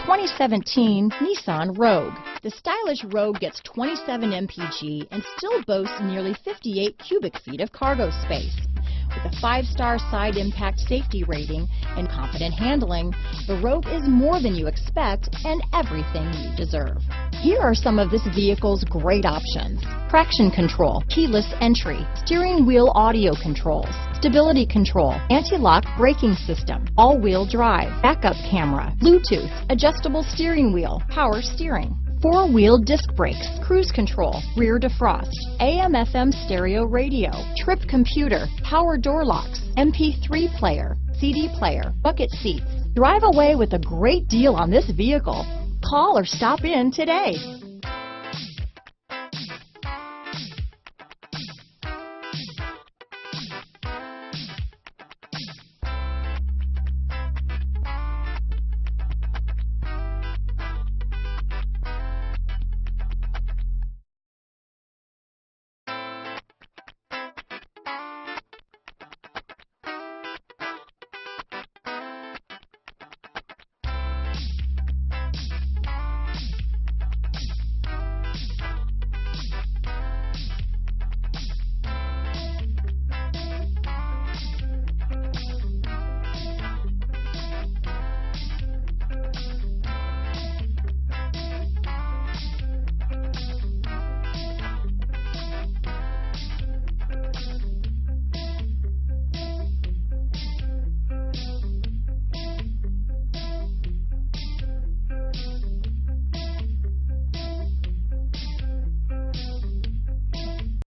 2017 Nissan Rogue. The stylish Rogue gets 27 mpg and still boasts nearly 58 cubic feet of cargo space. With a 5-star side impact safety rating and confident handling, the Rogue is more than you expect and everything you deserve. Here are some of this vehicle's great options: traction control, keyless entry, steering wheel audio controls, stability control, anti-lock braking system, all-wheel drive, backup camera, Bluetooth, adjustable steering wheel, power steering, 4-wheel disc brakes, cruise control, rear defrost, AM/FM stereo radio, trip computer, power door locks, MP3 player, CD player, bucket seats. Drive away with a great deal on this vehicle. Call or stop in today.